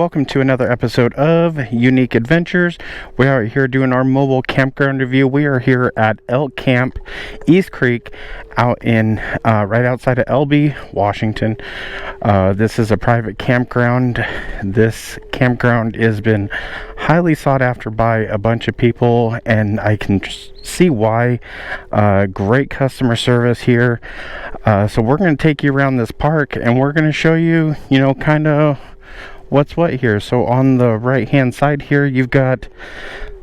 Welcome to another episode of Unique Adventurez. We are here doing our mobile campground review. We are here at Elkcamp, East Creek, out in right outside of Elbe, Washington. This is a private campground. This campground has been highly sought after by a bunch of people, and I can see why. Great customer service here. So we're going to take you around this park, and we're going to show you, kind of what's what here. So on the right hand side here, you've got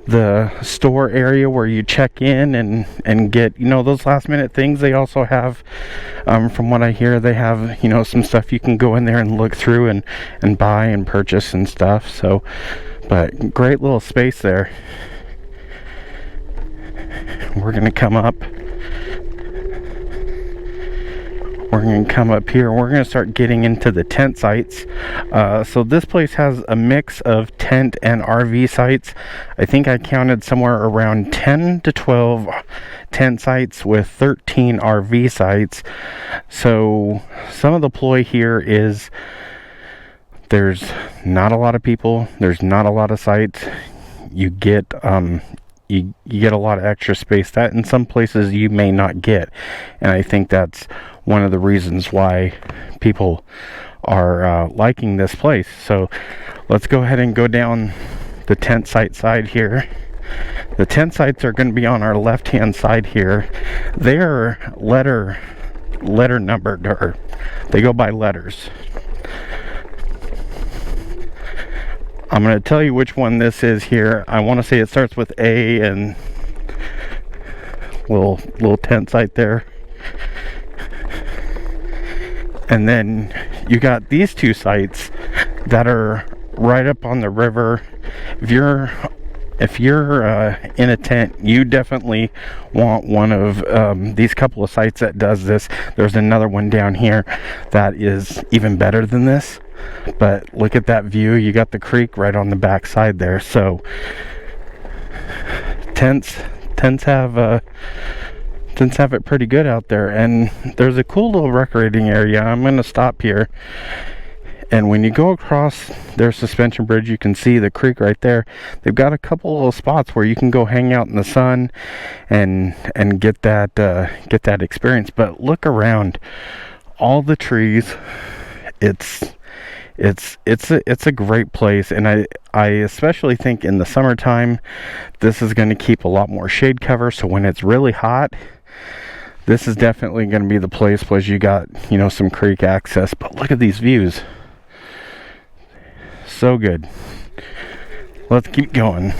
the store area where you check in and get those last minute things. They also have from what I hear, they have some stuff you can go in there and look through and buy and purchase and stuff. So but great little space there. We're gonna come up here. We're going to start getting into the tent sites. So this place has a mix of tent and RV sites. I think I counted somewhere around 10 to 12 tent sites with 13 RV sites. So some of the ploy here is there's not a lot of people, there's not a lot of sites. You get you get a lot of extra space that in some places you may not get, and I think that's one of the reasons why people are liking this place. So let's go ahead and go down the tent site side here. The tent sites are going to be on our left hand side here. They're letter numbered, or they go by letters. I'm going to tell you which one this is here. I want to say it starts with A, and little tent site there. And then you got these two sites that are right up on the river. If you're in a tent, you definitely want one of these couple of sites that does this. There's another one down here that is even better than this. But look at that view. You got the creek right on the back side there. So tents have it pretty good out there. And there's a cool little recreating area. I'm going to stop here. And when you go across their suspension bridge, you can see the creek right there. They've got a couple little spots where you can go hang out in the sun and get that experience. But look around, all the trees. It's a great place, and I especially think in the summertime this is going to keep a lot more shade cover. So when it's really hot, this is definitely going to be the place. Plus you got some creek access. But look at these views, so good. Let's keep going.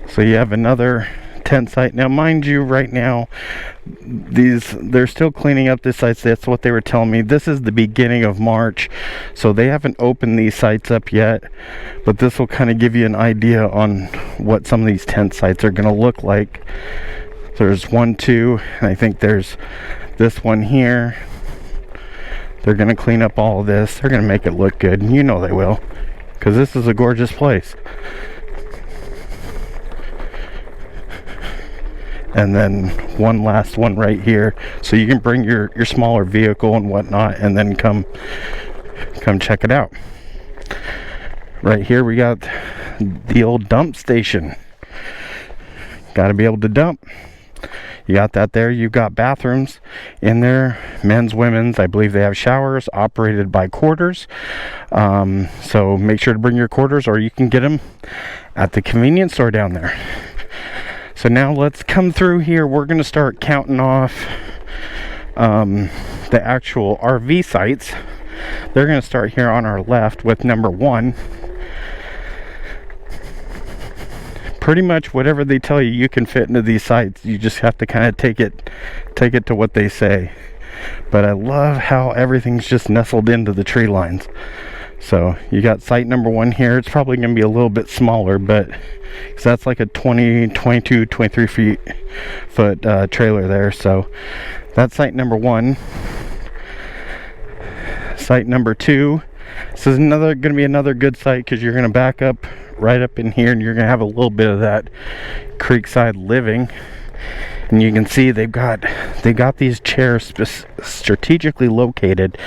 So you have another tent site. Now mind you, right now they're still cleaning up this site. That's what they were telling me. This is the beginning of March, so they haven't opened these sites up yet, but this will kind of give you an idea on what some of these tent sites are going to look like. There's 1, 2, and I think there's this one here. They're going to clean up all of this. They're going to make it look good, and they will, because this is a gorgeous place. And then one last one right here, so you can bring your smaller vehicle and whatnot, and then come check it out. Right here we got the old dump station. Got to be able to dump. You got that there. You've got bathrooms in there, men's, women's. I believe they have showers operated by quarters. So make sure to bring your quarters, or you can get them at the convenience store down there. So now let's come through here. We're going to start counting off the actual RV sites. They're going to start here on our left with number 1. Pretty much whatever they tell you, you can fit into these sites. You just have to kind of take it to what they say. But I love how everything's just nestled into the tree lines. So you got site number 1 here. It's probably going to be a little bit smaller, but so that's like a 22, 23 foot trailer there. So that's site number 1. Site number 2. This is going to be another good site, because you're going to back up right up in here, and you're going to have a little bit of that creekside living. And you can see they got these chairs strategically located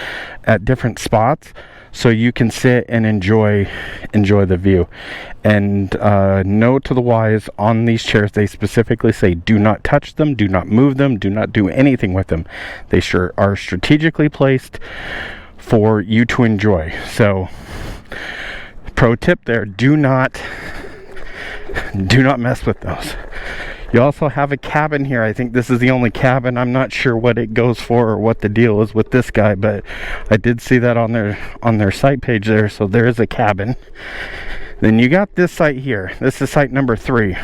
at different spots. so you can sit and enjoy the view. And note to the wise, on these chairs they specifically say do not touch them, do not move them, do not do anything with them. They sure are strategically placed for you to enjoy. So pro tip there, do not mess with those. You also have a cabin here. I think this is the only cabin. I'm not sure what it goes for or what the deal is with this guy, but I did see that on their site page there. So there is a cabin. Then you got this site here. This is site number 3.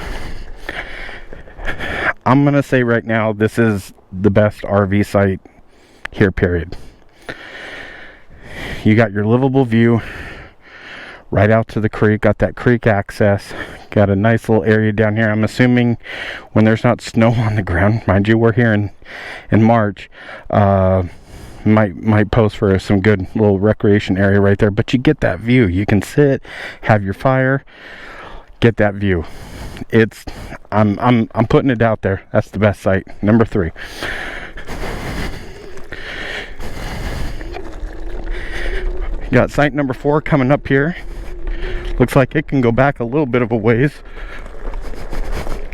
I'm gonna say right now, this is the best RV site here, period. You got your livable view right out to the creek, got that creek access, got a nice little area down here. I'm assuming when there's not snow on the ground, mind you, we're here in March, might pose for some good little recreation area right there. But you get that view, you can sit, have your fire, get that view. It's I'm putting it out there. That's the best site, number 3. You got site number 4 coming up here. Looks like it can go back a little bit of a ways.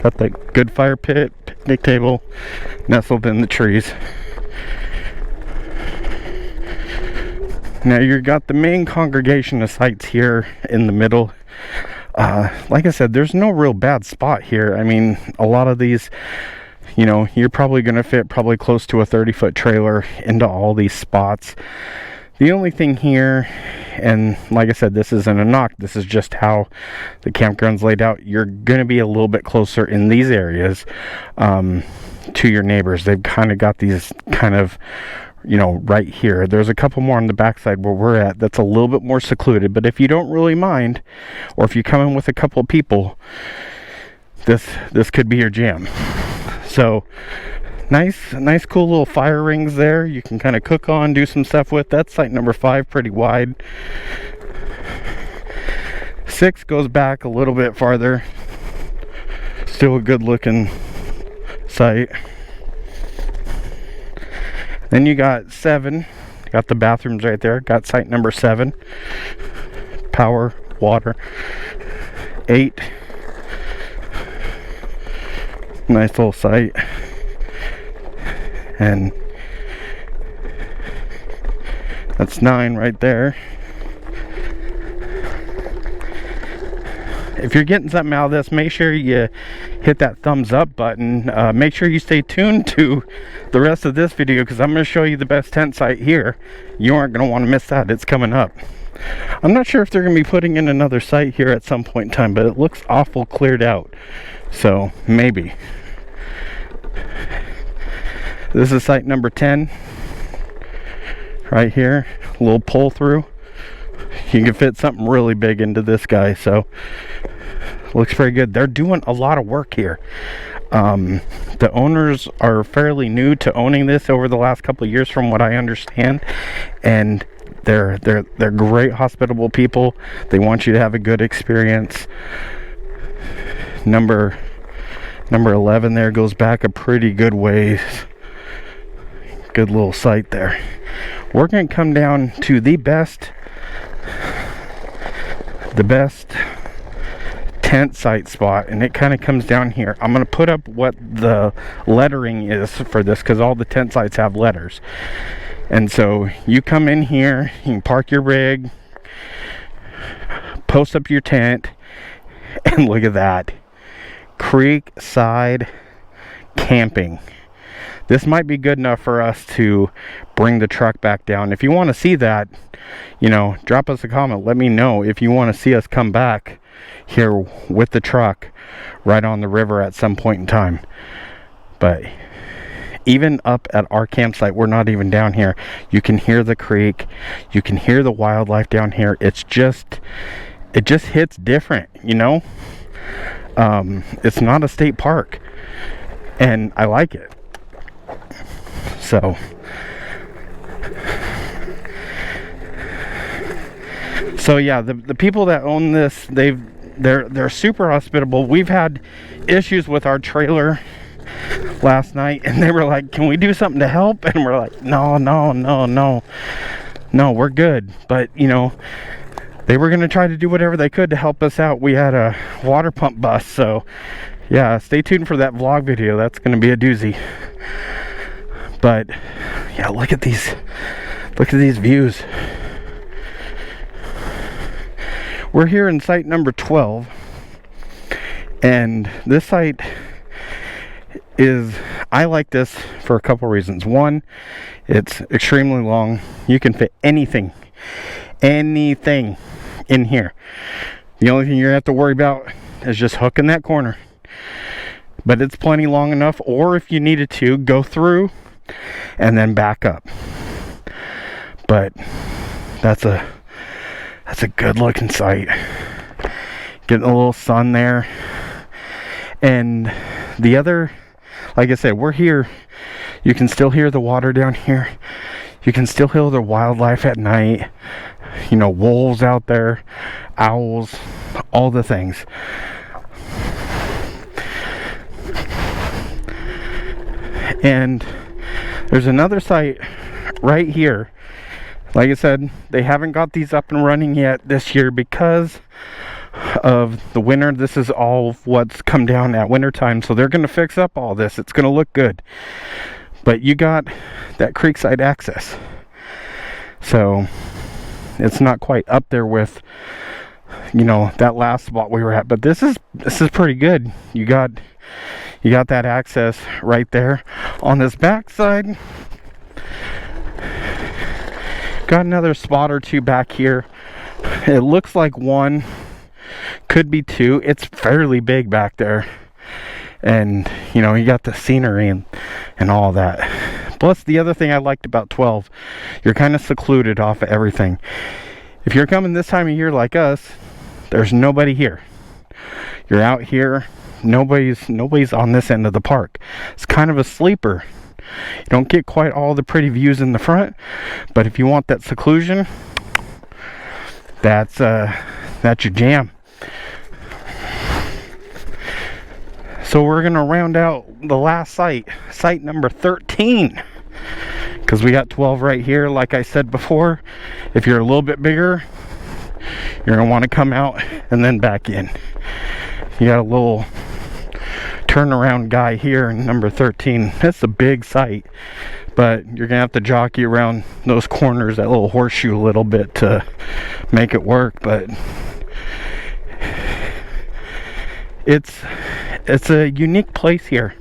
Got that good fire pit, picnic table, nestled in the trees. Now you got the main congregation of sites here in the middle. Like I said, there's no real bad spot here. I mean, a lot of these, you know, you're probably going to fit probably close to a 30-foot trailer into all these spots. The only thing here, and like I said, this isn't a knock, this is just how the campground's laid out, you're going to be a little bit closer in these areas to your neighbors. They've kind of got these kind of, you know, right here. There's a couple more on the backside where we're at that's a little bit more secluded, but if you don't really mind, or if you come in with a couple of people, this could be your jam. So nice cool little fire rings there you can kind of cook on, do some stuff with. That's site number 5, pretty wide. 6 goes back a little bit farther, still a good looking site. Then you got 7, got the bathrooms right there, got site number 7, power, water. 8, nice little site. And that's 9 right there. If you're getting something out of this, make sure you hit that thumbs up button. Make sure you stay tuned to the rest of this video, because I'm going to show you the best tent site here. You aren't going to want to miss that. It's coming up. I'm not sure if they're going to be putting in another site here at some point in time, but it looks awful cleared out. So maybe. This is site number 10 right here. A little pull through. You can fit something really big into this guy, so looks very good. They're doing a lot of work here. The owners are fairly new to owning this over the last couple of years, from what I understand, and they're great, hospitable people. They want you to have a good experience. Number 11 there goes back a pretty good ways. Good little site there. We're going to come down to the best tent site spot, and it kind of comes down here. I'm going to put up what the lettering is for this, because all the tent sites have letters. And so you come in here, you can park your rig, post up your tent, and look at that. Creekside camping. This might be good enough for us to bring the truck back down. If you want to see that, you know, drop us a comment. Let me know if you want to see us come back here with the truck right on the river at some point in time. But even up at our campsite, we're not even down here. You can hear the creek. You can hear the wildlife down here. It just hits different, you know? It's not a state park, and I like it. So yeah, the people that own this, they're super hospitable. We've had issues with our trailer last night, and they were like, can we do something to help? And we're like, no, no, we're good. But you know, they were gonna try to do whatever they could to help us out. We had a water pump bust, so yeah, stay tuned for that vlog video. That's gonna be a doozy. But yeah, look at these views. We're here in site number 12, and this site is, I like this for a couple reasons. One, it's extremely long. You can fit anything in here. The only thing you're gonna have to worry about is just hooking that corner, but it's plenty long enough. Or if you needed to, go through and then back up. But that's a good looking site. Getting a little sun there. And the other, like I said, we're here. You can still hear the water down here. You can still hear the wildlife at night. You know, wolves out there, owls, all the things. And there's another site right here. Like I said, they haven't got these up and running yet this year because of the winter. This is all what's come down at winter time, so they're going to fix up all this. It's going to look good. But you got that creekside access, so it's not quite up there with, you know, that last spot we were at. But this is pretty good. You got that access right there. On this back side, got another spot or two back here. It looks like one, could be two. It's fairly big back there, and you know, you got the scenery and all that. Plus, the other thing I liked about 12, you're kind of secluded off of everything. If you're coming this time of year like us, there's nobody here. You're out here, nobody's on this end of the park. It's kind of a sleeper. You don't get quite all the pretty views in the front, but if you want that seclusion, that's your jam. So we're gonna round out the last site number 13, because we got 12 right here. Like I said before, if you're a little bit bigger, you're gonna want to come out and then back in. You got a little turnaround guy here in number 13. That's a big site, but you're gonna have to jockey around those corners, that little horseshoe, a little bit to make it work. But it's a unique place here.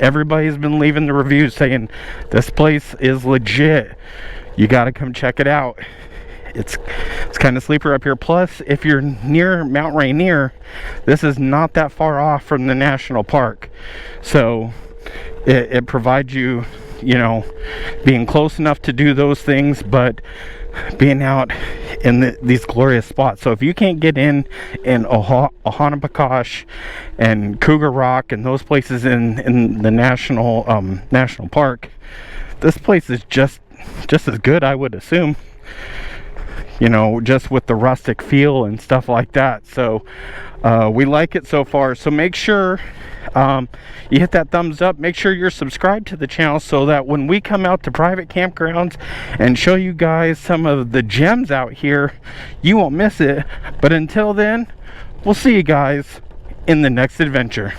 Everybody's been leaving the reviews saying this place is legit. You got to come check it out. It's kind of sleeper up here. Plus, if you're near Mt Rainier, this is not that far off from the national park, so it provides you, you know, being close enough to do those things, but being out in these glorious spots. So if you can't get in Ohanabakosh and Cougar Rock and those places in the national park, this place is just as good, I would assume. You know, just with the rustic feel and stuff like that. So we like it so far. So make sure you hit that thumbs up. Make sure you're subscribed to the channel so that when we come out to private campgrounds and show you guys some of the gems out here, you won't miss it. But until then, we'll see you guys in the next adventure.